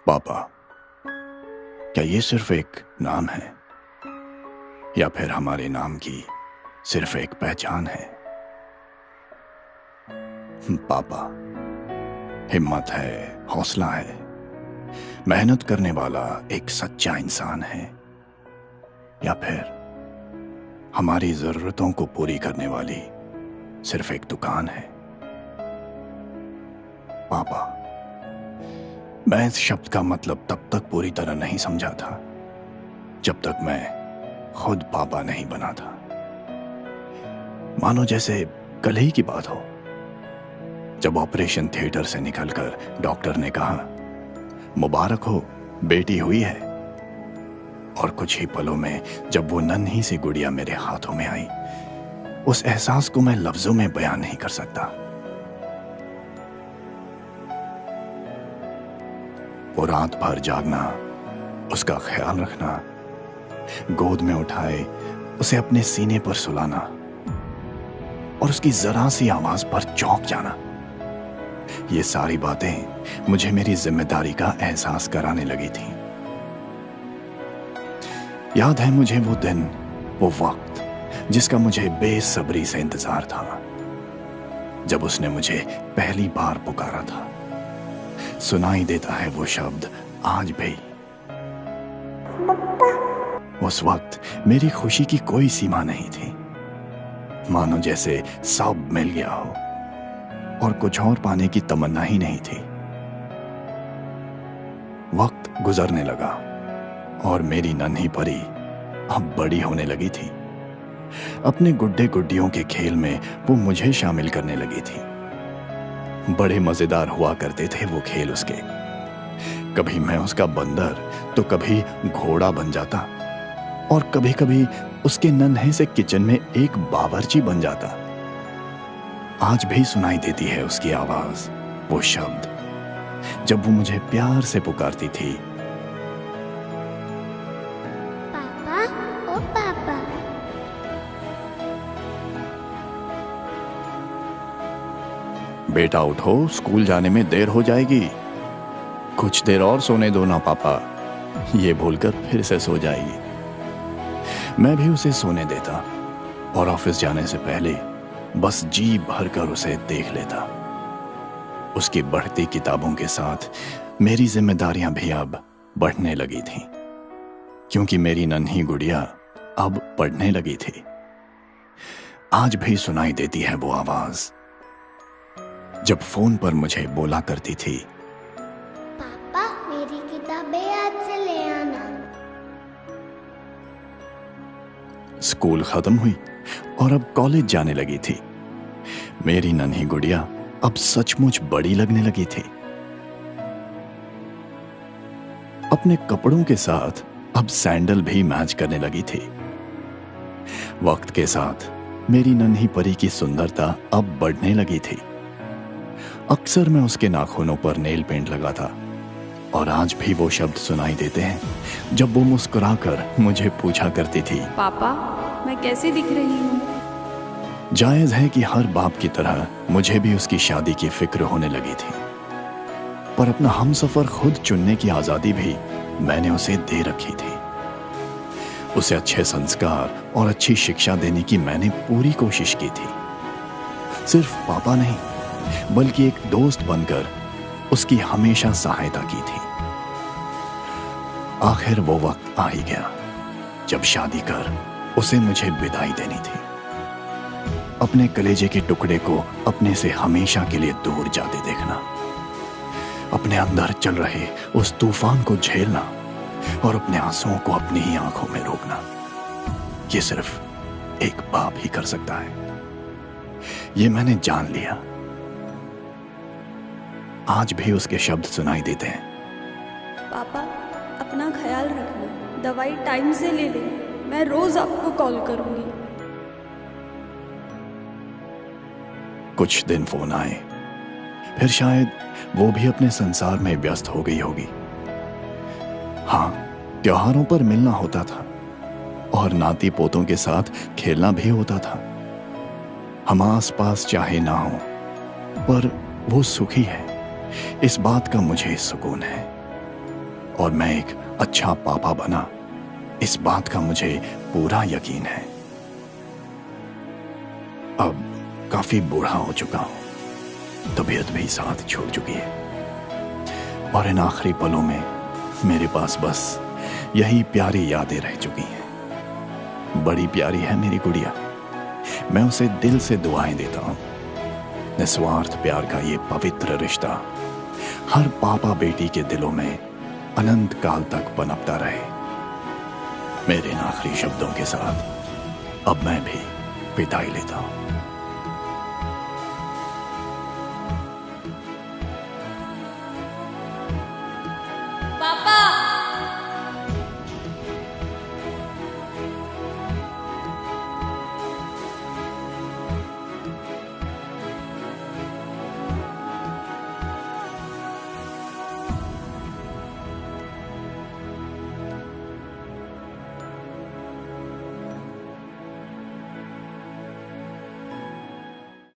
पापा, क्या ये सिर्फ एक नाम है या फिर हमारे नाम की सिर्फ एक पहचान है? पापा, हिम्मत है, हौसला है, मेहनत करने वाला एक सच्चा इंसान है, या फिर हमारी जरूरतों को पूरी करने वाली सिर्फ एक दुकान है? पापा, मैं इस शब्द का मतलब तब तक पूरी तरह नहीं समझा था जब तक मैं खुद पापा नहीं बना था। मानो जैसे कल ही की बात हो, जब ऑपरेशन थिएटर से निकलकर डॉक्टर ने कहा, मुबारक हो, बेटी हुई है। और कुछ ही पलों में जब वो नन्ही सी गुड़िया मेरे हाथों में आई, उस एहसास को मैं लफ्जों में बयान नहीं कर सकता। वो रात भर जागना, उसका ख्याल रखना, गोद में उठाए उसे अपने सीने पर सुलाना और उसकी जरा सी आवाज पर चौंक जाना, ये सारी बातें मुझे मेरी जिम्मेदारी का एहसास कराने लगी थी। याद है मुझे वो दिन, वो वक्त जिसका मुझे बेसब्री से इंतजार था, जब उसने मुझे पहली बार पुकारा था। सुनाई देता है वो शब्द आज भी। उस वक्त मेरी खुशी की कोई सीमा नहीं थी, मानो जैसे सब मिल गया हो और कुछ और पाने की तमन्ना ही नहीं थी। वक्त गुजरने लगा और मेरी नन्ही परी अब बड़ी होने लगी थी। अपने गुड्डे गुड्डियों के खेल में वो मुझे शामिल करने लगी थी। बड़े मजेदार हुआ करते थे वो खेल उसके। कभी मैं उसका बंदर तो कभी घोड़ा बन जाता और कभी कभी उसके नन्हे से किचन में एक बावर्ची बन जाता। आज भी सुनाई देती है उसकी आवाज, वो शब्द, जब वो मुझे प्यार से पुकारती थी, पापा, ओ पापा। बेटा उठो, स्कूल जाने में देर हो जाएगी। कुछ देर और सोने दो ना पापा, ये बोलकर फिर से सो जाएगी। मैं भी उसे सोने देता और ऑफिस जाने से पहले बस जी भरकर उसे देख लेता। उसकी बढ़ती किताबों के साथ मेरी जिम्मेदारियां भी अब बढ़ने लगी थीं, क्योंकि मेरी नन्ही गुड़िया अब पढ़ने लगी थी। आज भी सुनाई देती है वो आवाज, जब फोन पर मुझे बोला करती थी, पापा, मेरी किताबें याद से ले आना। स्कूल खत्म हुई और अब कॉलेज जाने लगी थी। मेरी नन्ही गुड़िया अब सचमुच बड़ी लगने लगी थी। अपने कपड़ों के साथ अब सैंडल भी मैच करने लगी थी। वक्त के साथ मेरी नन्ही परी की सुंदरता अब बढ़ने लगी थी। अक्सर मैं उसके नाखूनों पर नेल पेंट लगाता और आज भी वो शब्द सुनाई देते हैं जब वो मुस्कुराकर मुझे पूछा करती थी, पापा, मैं कैसी दिख रही हूँ? जायज है कि हर बाप की तरह मुझे भी उसकी शादी की फिक्र होने लगी थी, पर अपना हमसफर खुद चुनने की आजादी भी मैंने उसे दे रखी थी। उसे अच्छे संस्कार और अच्छी शिक्षा देने की मैंने पूरी कोशिश की थी। सिर्फ पापा नहीं, बल्कि एक दोस्त बनकर उसकी हमेशा सहायता की थी। आखिर वो वक्त आ ही गया जब शादी कर उसे मुझे विदाई देनी थी। अपने कलेजे के टुकड़े को अपने से हमेशा के लिए दूर जाते देखना, अपने अंदर चल रहे उस तूफान को झेलना और अपने आंसुओं को अपनी ही आंखों में रोकना, ये सिर्फ एक बाप ही कर सकता है। ये मैंने जान लिया। आज भी उसके शब्द सुनाई देते हैं, पापा, अपना ख्याल रखना, दवाई टाइम से ले ले, मैं रोज आपको कॉल करूंगी। कुछ दिन फोन आए, फिर शायद वो भी अपने संसार में व्यस्त हो गई होगी। हाँ, त्योहारों पर मिलना होता था और नाती पोतों के साथ खेलना भी होता था। हम आस पास चाहे ना हो, पर वो सुखी है, इस बात का मुझे सुकून है। और मैं एक अच्छा पापा बना, इस बात का मुझे पूरा यकीन है। अब काफी बूढ़ा हो चुका हूं, तबीयत भी साथ छोड़ चुकी है, और इन आखिरी पलों में मेरे पास बस यही प्यारी यादें रह चुकी हैं। बड़ी प्यारी है मेरी गुड़िया, मैं उसे दिल से दुआएं देता हूं। निस्वार्थ प्यार का ये पवित्र रिश्ता हर पापा बेटी के दिलों में अनंत काल तक पनपता रहे। मेरे इन आखिरी शब्दों के साथ अब मैं भी विदाई लेता हूं।